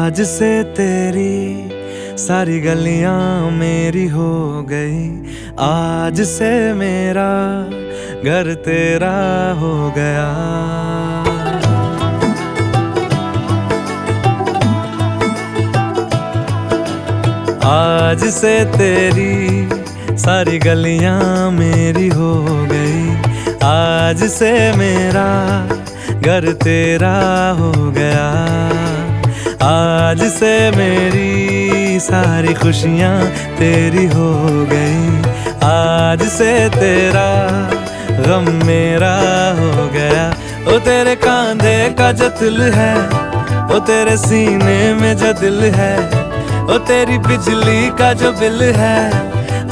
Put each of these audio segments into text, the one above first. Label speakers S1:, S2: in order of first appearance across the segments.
S1: आज से तेरी सारी गलियां मेरी हो गई, आज से मेरा घर तेरा हो गया। आज से तेरी सारी गलियां मेरी हो गई, आज से मेरा घर तेरा हो गया। आज से मेरी सारी खुशियां तेरी हो गई, आज से तेरा गम मेरा हो गया। ओ तेरे कांधे का जो दिल है, ओ तेरे सीने में जो दिल है, ओ तेरी बिजली का जो बिल है,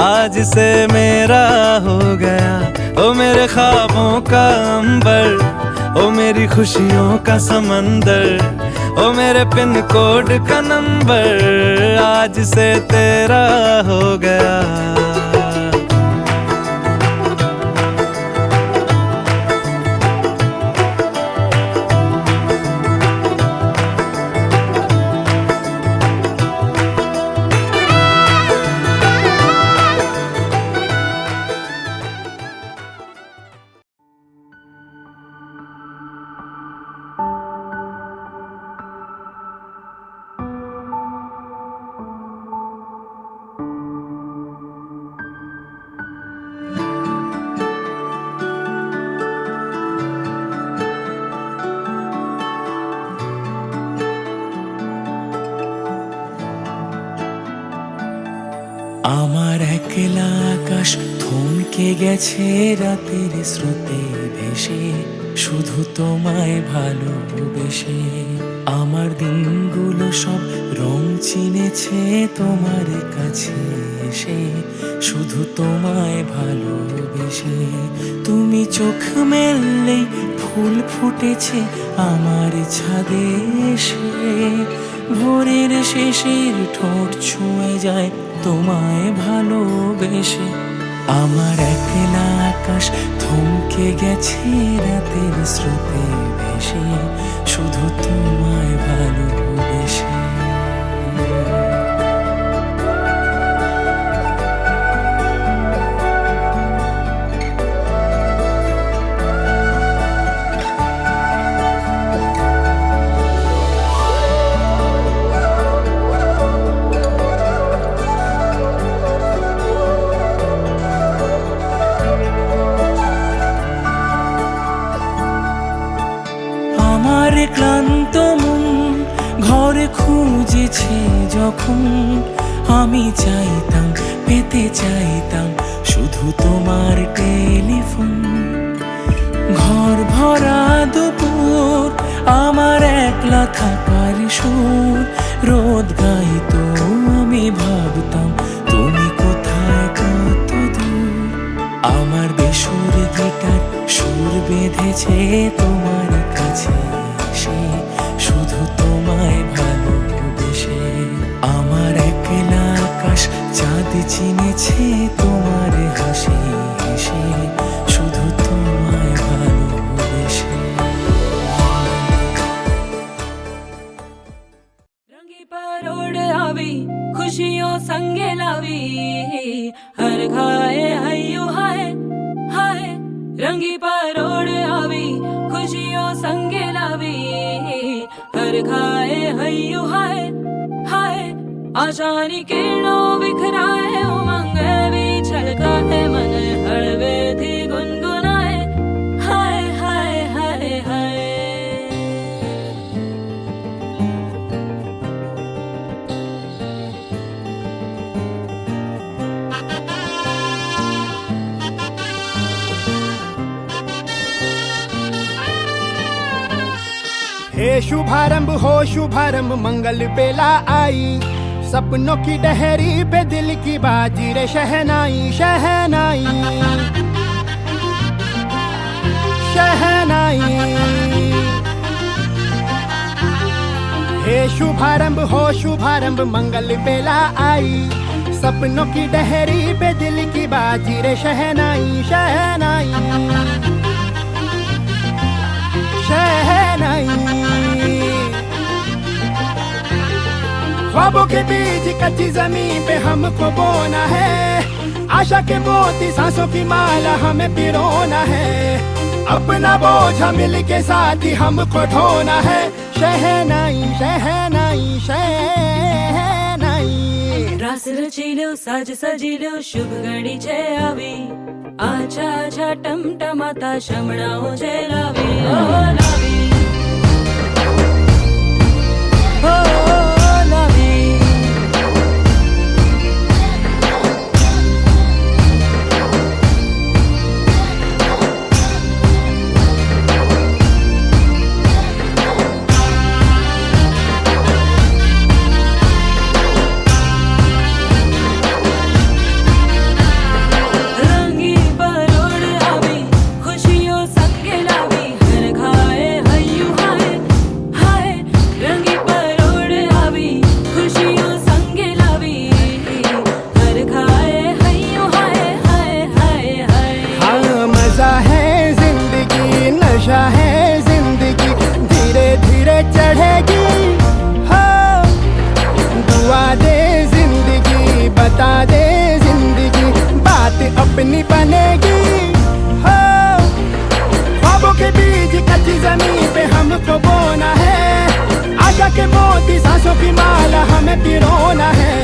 S1: आज से मेरा हो गया। ओ मेरे ख्वाबों का अंबर, ओ मेरी खुशियों का समंदर, ओ मेरे पिन कोड का नंबर, आज से तेरा हो गया।
S2: আমার একলা আকাশ থমকে গেছে রাতের স্রোতে ভেসে, শুধু তোমায় ভালোবেসে। আমার দিনগুলো সব রং চিনেছে তোমার কাছে এসে, শুধু তোমায় ভালোবেসে। তুমি চোখ মেললেই ফুল ফুটেছে আমার ছাদে এসে, ভোরের শেষের ঠোঁট ছুঁয়ে যায় তোমায় ভালোবেসে। আমার একলা আকাশ থমকে গেছে রাতের স্রোতে ভেসে, শুধু তোমায় ভালোবেসে। আমার ক্লান্ত মন ঘরে খুঁজেছে যখন, আমি চাইতাম পেতে চাইতাম শুধু তোমার টেলিফোন। ঘর ভরা দুপুর আমার একলা থাকার সুর, রোদ গাইতো আমি ভাবতাম তুমি কোথায় কত দূর। আমার বেসুর গিটার সুর বেঁধেছে তোমার কাছে এসে, শুধু তোমায় ভালোবেসে। আমার একলা আকাশ চাঁদ চিনেছে তোমার হাসি হেসে, শুধু তোমায় ভালোবেসে।
S3: रंगी परोड़ आवी खुशियों संगे लावी, हर खाए हयू हाय हाय। रंगी परोड़ आवी खुशियों संगे लावी, हर खाए हयू हाय हाय। आशानी किरणों बिखराए उमंग भी छलकाए, मन हड़वे थी गुनगुनाए हाय हाय हाय हाय।
S4: हे शुभारंभ हो शुभारंभ मंगल बेला आई, सपनों की डहरी पे दिल की बाजी रे शहनाई शहनाई शहनाई। हे शुभारंभ हो शुभारंभ मंगल बेला आई, सपनों की डहरी पे दिल की बाजी रे शहनाई शहनाई शहनाई। ख्वाबों के बीज कच्ची जमीन पे हमको बोना है, आशा के मोती सांसों की माला हमें पिरोना है, अपना बोझ मिल के साथ ही हमको ढोना है। शहनाई शहनाई शहनाई
S3: रास रचिलो साज सजिलो शुभ घड़ी छे आवी, आछा आछा टमटमाता शमणाओ जे लावी, ओ लावी, ओ लावी। रंगी परोड़ आवी, खुशियों संगे लावी, हर खाए हय्यू हाय हाय। रंगी परोड़ आवी, खुशियों संगे लावी, हर खाए हय्यू हाय हाय हाय हाय।
S4: हाँ मजा है जिंदगी, नशा है जिंदगी, धीरे धीरे चढ़ेगी। हाँ दुआ दे जिंदगी, बता दे जिंदगी, बात अपनी बनेगी। हाँ ख्वाबों के बीज कच्ची जमीन पे हमको बोना है, आशा के मोती सांसों की माला हमें पिरोना है,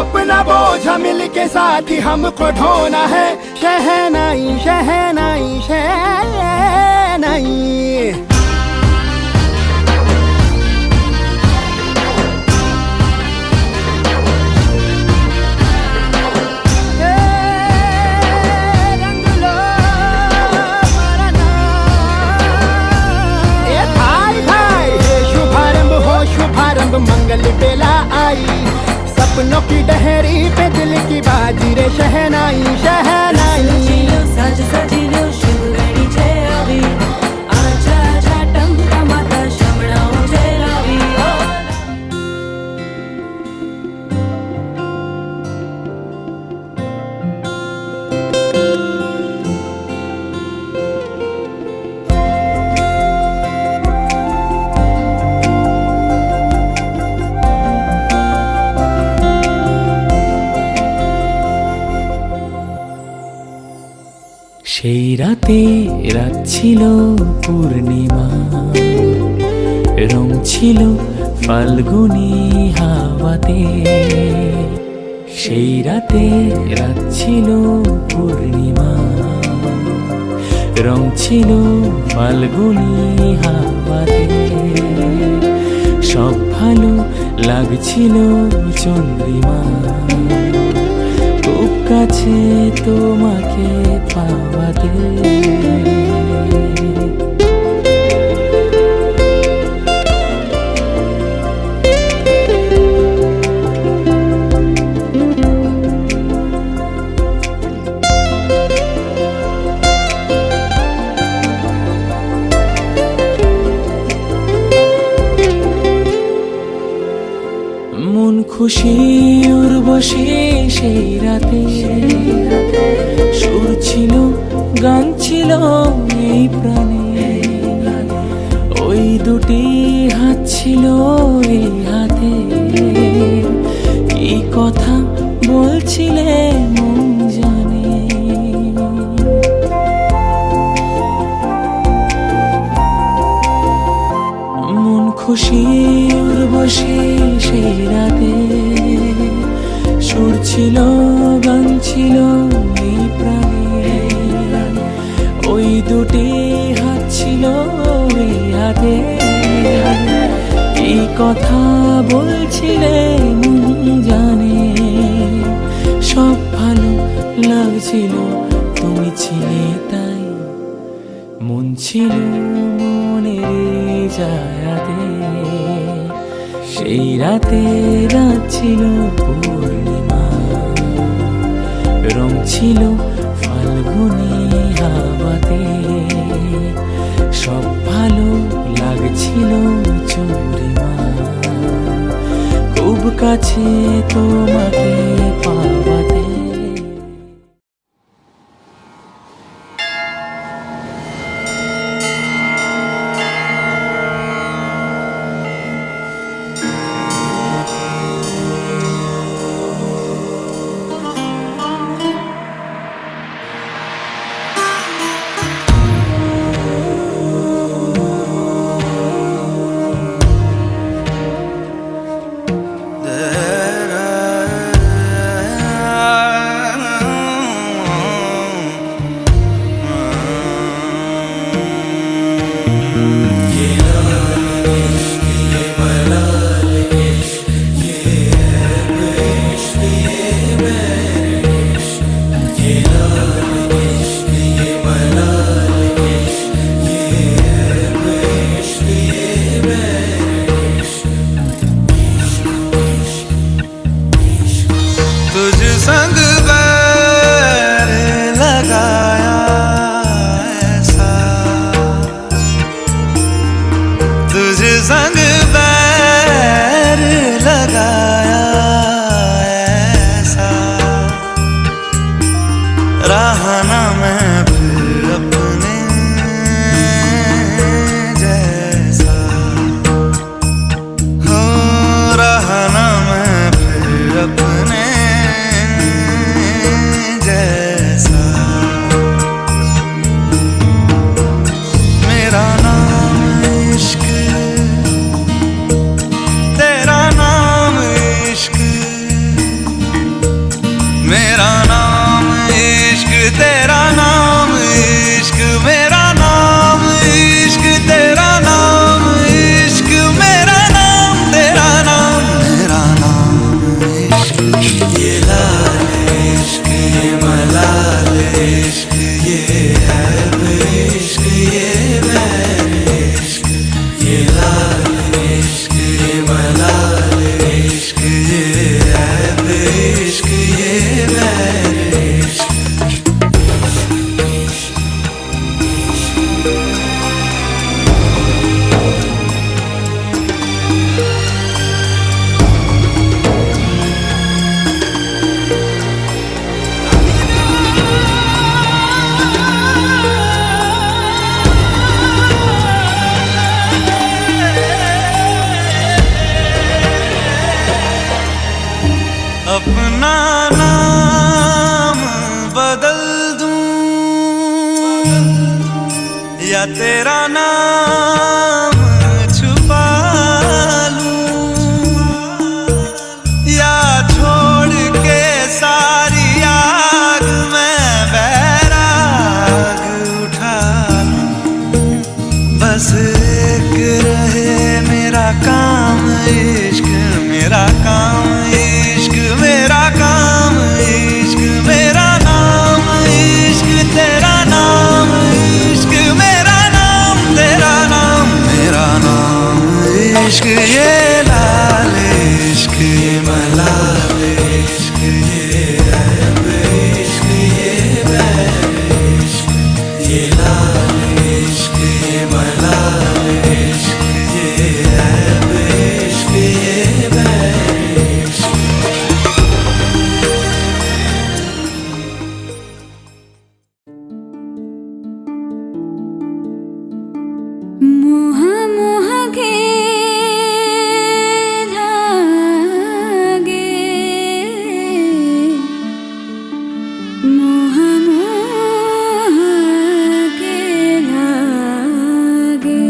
S4: अपना बोझ मिल के साथ ही हमको ढोना है। शहनाई शहनाई शहनाई रंग लो मरना। ए भाई भाई हे शुभारंभ हो शुभारंभ, मंगल बेला आई, सपनों की डहरी पे दिल की बाजी रे शहनाई शहनाई।
S3: रचिलो साज सजिलो शुभ घड़ी छे आवी, आछा आछा टमटमाता शमणाओ जे लावी, ओ लावी।
S2: সেই রাতে রাত ছিল পূর্ণিমা, রং ছিল ফাল্গুনি হাওয়াতে। সেই রাতে রাত ছিল পূর্ণিমা, রং ছিল ফাল্গুনি হাওয়াতে। সব ভালো লাগছিল চন্দ্রিমা, খুব কাছে তোমাকে পাওয়াতে। মন খুশি উর্বশী সেই রাতে, সুর ছিল গান ছিল এই প্রাণে, ওই দুটি হাত ছিল এই হাতে। কি কথা বলছিলে মন জানে, মন খুশি উর্বশী সেই রাতে, সুর ছিল গান ছিল এই প্রাণে, ওই দুটি হাত ছিল এই হাতে। কি কথা বলছিলে মন জানে, সব ভালো লাগছিল তুমি ছিলে তাই, মন ছিল মনের জায়াতে। সেই রাতে রাত ছিল পূর্ণিমা, রং ছিল ফাল্গুনি হাওয়াতে। সব ভালো লাগছিল চন্দ্রিমা, খুব কাছে তোমাকে পাওয়াতে।
S1: या तेरा नाम छुपा लूं, या छोड़ के सारी आग मैं बैराग उठा लूं। बस एक रहे मेरा काम इश्क, मेरा काम इश्क, मेरा काम इश्क, मेरा नाम इश्क, तेरा नाम इश्क, मेरा नाम तेरा नाम, मेरा नाम इश्क। ये लाल इश्क, ये मलाल इश्क, ये ऐब इश्क, ये बैर इश्क, ये लाल इश्क, ये मलाल इश्क, ये ऐब इश्क, ये बैर इश्क।
S3: मोह मोह के धागे, मोह मोह के धागे।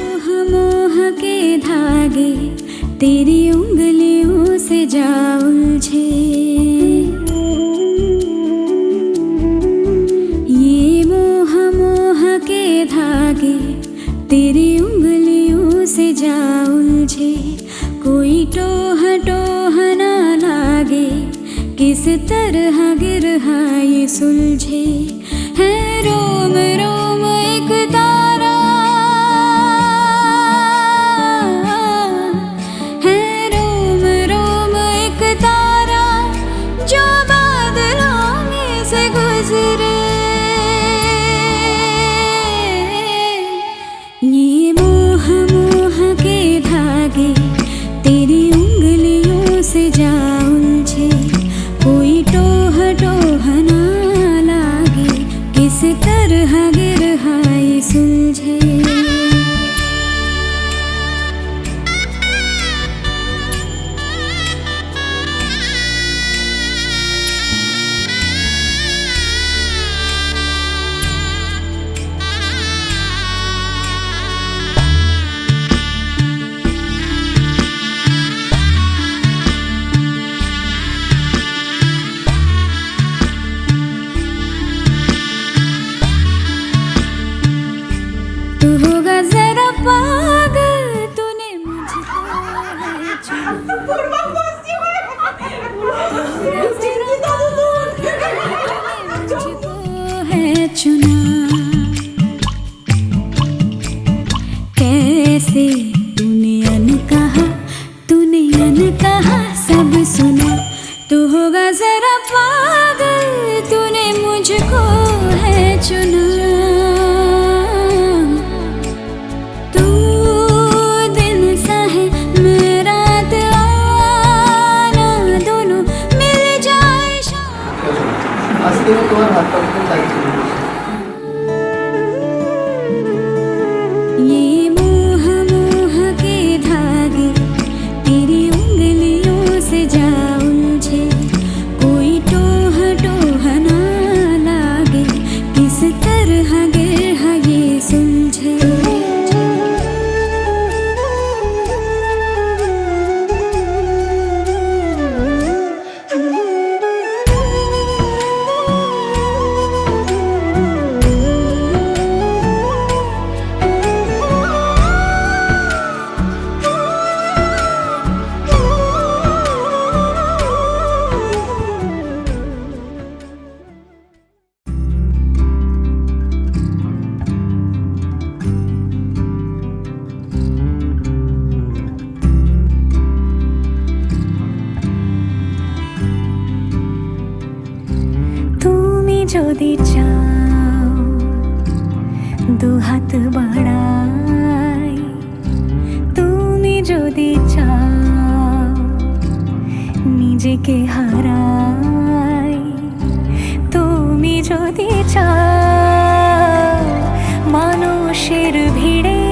S3: मोह मोह के धागे तेरी उंगलियों से जा उलझे, ये मोह मोह के धागे तेरी उंगलियों से जा उलझे। कोई टोह टोह ना लागे, किस तरह गिरहा ये सुलझे। है रोम रोम एक तारा, है रोम रोम एक तारा, जो बादलों में से गुजरे। ये मोह मोह के धागे तेरी उंगलियों से जा उलझे। कोई टोह टोह ना लागे, किस तरह गिरहा ये सुलझे। तू होगा जरा पागल, तूने मुझको है चुना। मुझको है चुना। कैसे तूने अनकहा सब सुना। तू होगा जरा पागल, तूने मुझको है चुना। तू दिन सा है मेरा आना, दोनों मिल जाए शाम।
S5: আজকে তোমার হাত পাখতে চাইছি।
S3: ये मोह मोह के धागे तेरी उंगलियों से जा उलझे। कोई टोह टोह ना लागे, किस तरह गिरहा ये सुलझे। যদি চাও দুহাত বাড়াই
S6: নিজেকে হারাই। তুমি যদি চাও মানুষের ভিড়ে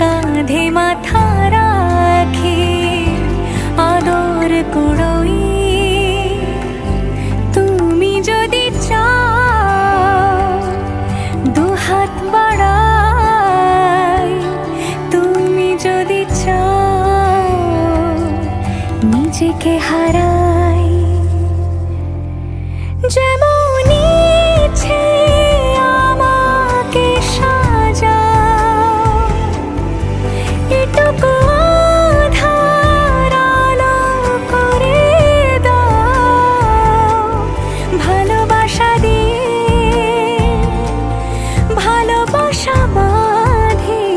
S6: কাঁধে মাথা রাখি আদর কুড়োই। তুমি যদি চাও দুহাত বাড়াই। তুমি যদি চাও নিজেকে হারাই। যেমন ইচ্ছে আমাকে সাজাও, এটুকু আধার আলো করে দাও। ভালোবাসা দিয়ে ভালোবাসা বাঁধি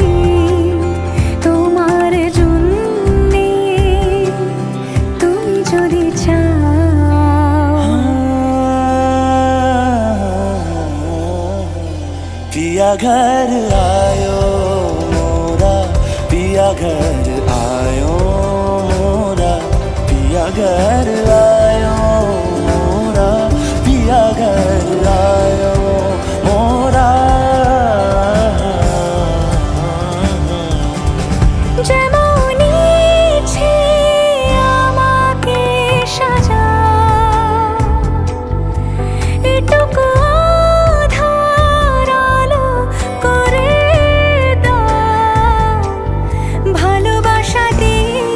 S6: তোমার জন্যে। তুমি যদি চাও।
S7: पिया घर आयो मोरा, पिया घर आयो मोरा, पिया घर आयो मोरा, पिया घर आयो मोरा।
S6: যেমন ইচ্ছে আমাকে সাজাও, এটুকু আধার আলো করে দাও। ভালোবাসা দিয়ে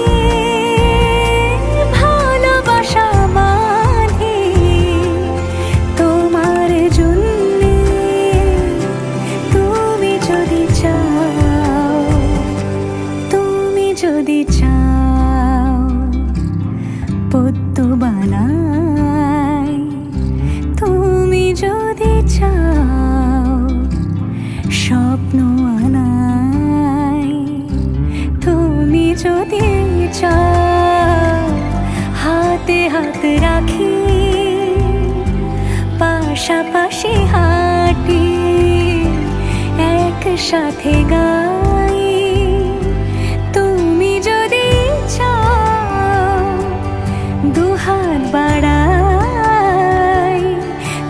S6: ভালোবাসা বাঁধি তোমার জন্যে। তুমি যদি চাও, তুমি যদি চাও পদ্ম বানাই। তুমি যদি চাও স্বপ্ন আনাই। তুমি যদি চাও হাতে হাত রাখি পাশাপাশি হাঁটি একসাথে গাই। তুমি যদি চাও দুহাত বাড়াই।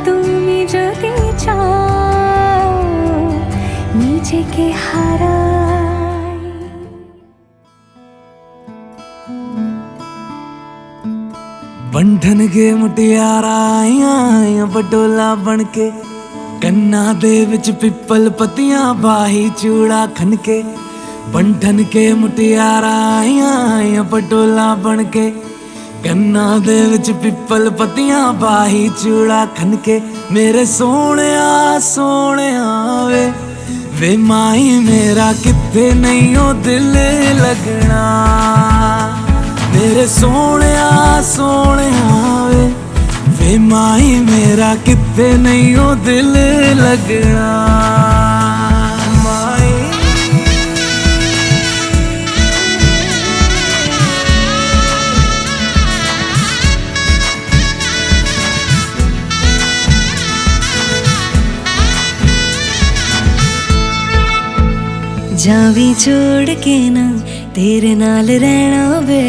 S6: তুমি যদি চাও নিজেকে হারাই।
S1: बंधन के मुटियारा आईया बटोला बनके, कन्ना दे विच पिपल पतियां बाही चूड़ा खनके। बंधन के मुटियारा आईया बटोला बनके, कन्ना दे विच पिपल पतियां बाही चूड़ा खनके। मेरे सोहणिया सोहणिया वे माही मेरा किथे नहीं ओ दिल लगना। मेरे सोहणिया सोहणिया वे माही मेरा किथे नहीं ओ दिल लगना। माही
S6: जावी छोड़ के ना तेरे नाल रहना वे।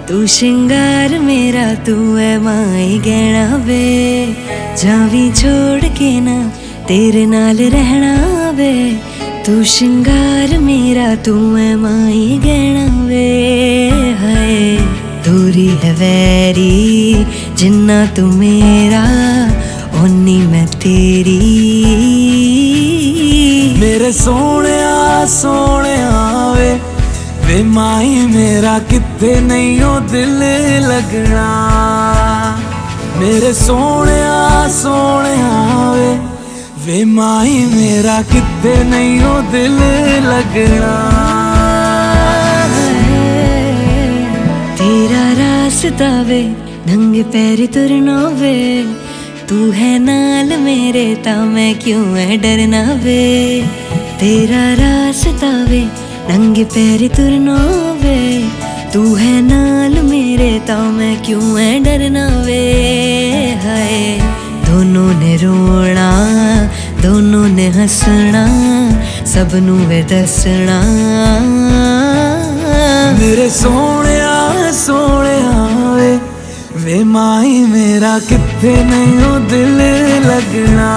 S6: तू श्रृंगार मेरा तू है माई गहना वे। जावी छोड़ के ना तेरे नाल रहना वे। तू श्रृंगार मेरा तू है माई गहना वे। हाय दूरी है वैरी जिन्ना तू मेरा ओनी मैं तेरी।
S1: मेरे सोहणिया सोहणिया वे माही मेरा किथे नहीं ओ दिल लगना। मेरे सोहणिया सोहणिया वे माही मेरा किथे नहीं ओ दिल लगना।
S6: तेरा रास्ता वे नंगे पैर तुरना वे। तू है नाल मेरे ता मैं क्यों है डरना वे। तेरा रास्ता वे नंगे पैर तुरना वे। तू है नाल मेरे ता मैं क्यों है डरना वे। हाय दोनों ने रोना दोनों ने हंसना सबनू वे दसना।
S1: मेरे सोहणिया सोहणिया वे माई मेरा किथे नहीं ओ दिल लगना।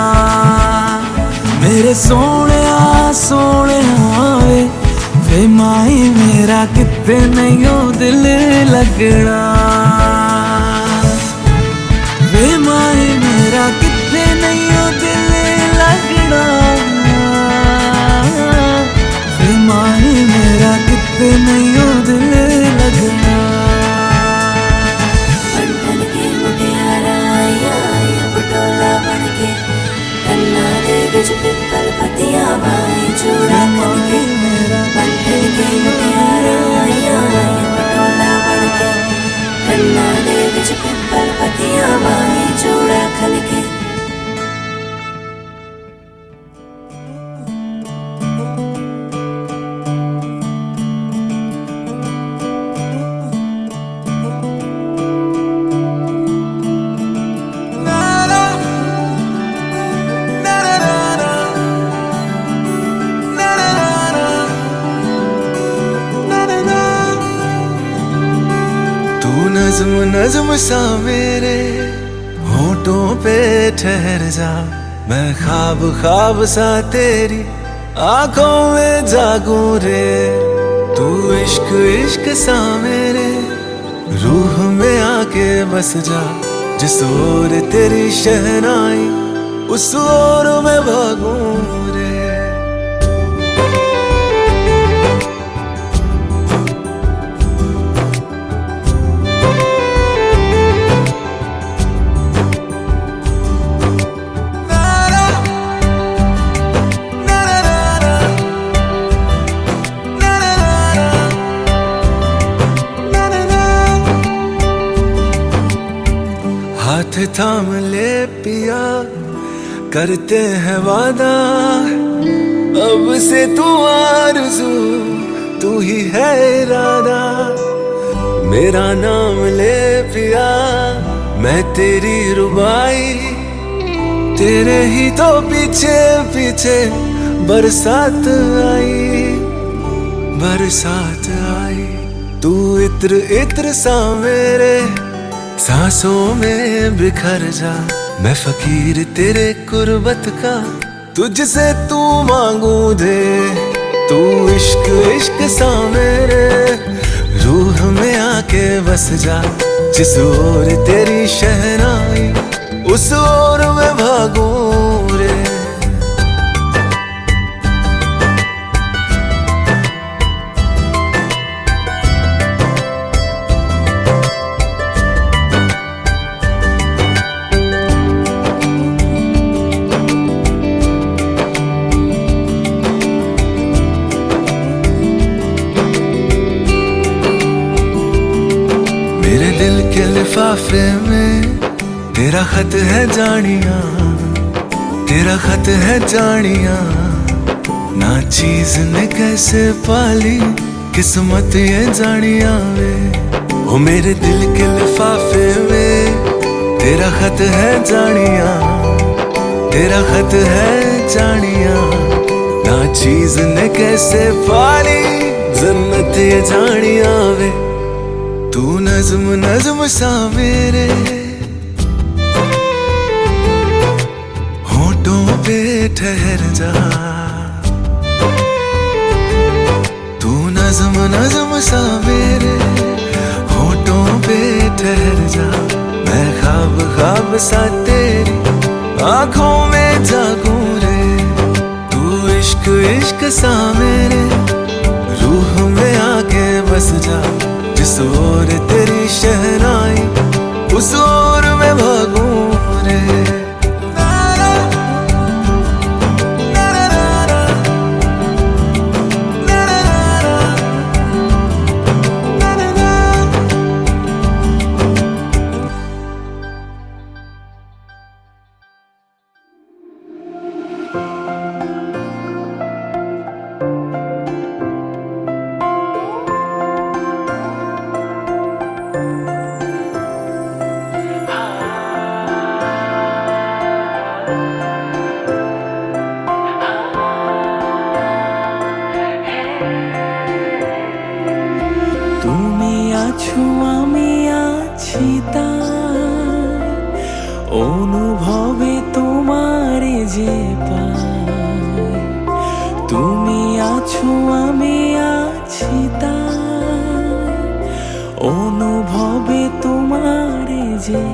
S1: मेरे सोहणिया सोहणिया वे माई मेरा किथे नहीं ओ दिल लगना। वे माई मेरा किथे नहीं ओ दिल लगना। वे माई मेरा किथे नहीं ओ दिल लगना।
S6: बन के मुटियारा आया पटोला बन के कन्ना दे बिच पिपल पतिया बाई चूड़ा खन के। बन के मुटियारा आया पटोला बन के कन्ना दे बिच पिपल पतिया बाई चूड़ा खन के।
S1: नज़्म नज़्म सा मेरे होठों पे ठहर जा। मैं ख्वाब ख्वाब सा तेरी आंखों में जागूं रे। तू इश्क इश्क सा मेरे रूह में आके बस जा। जिस ओर तेरी शहनाई उस ओर मैं भागूं रे। हाथ थाम ले पिया करते हैं वादा। अब से तू आरज़ू तू ही है इरादा। मेरा नाम ले पिया मैं तेरी रुबाई। तेरे ही तो पीछे पीछे बरसात आई बरसात आई। तू इत्र इत्र सा मेरे सांसों में बिखर जा। मैं फकीर तेरे कुर्बत का तुझसे तू मांगू दे। तू इश्क इश्क सा मेरे रूह में आके बस जा। जिस ओर तेरी शहनाई उस ओर मैं भागूं रे। मेरे दिल के लिफाफे में तेरा खत है जानिया। तेरा खत है जानिया। ना चीज ने कैसे पाली किस्मत ये जानिया वे। ओ मेरे दिल के लिफाफे में तेरा खत है जानिया। तेरा खत है जानिया। ना चीज ने कैसे पाली जन्नत ये जानिया वे। तू नज़्म नज़्म सा मेरे होठों पे ठहर जा। तू नज़्म नज़्म सा मेरे होठों पे ठहर जा। मैं ख्वाब ख्वाब सा तेरी आंखों में जागूं रे। तू इश्क इश्क सा मेरे रूह में आके बस जा। जिस ओर तेरी शहनाई उस ओर मैं भागूं रे।
S2: আছো আমি আছি তাই, অনুভবে তোমারে যে পাই। তুমি আছো আমি আছি তাই, অনুভবে তোমারে যে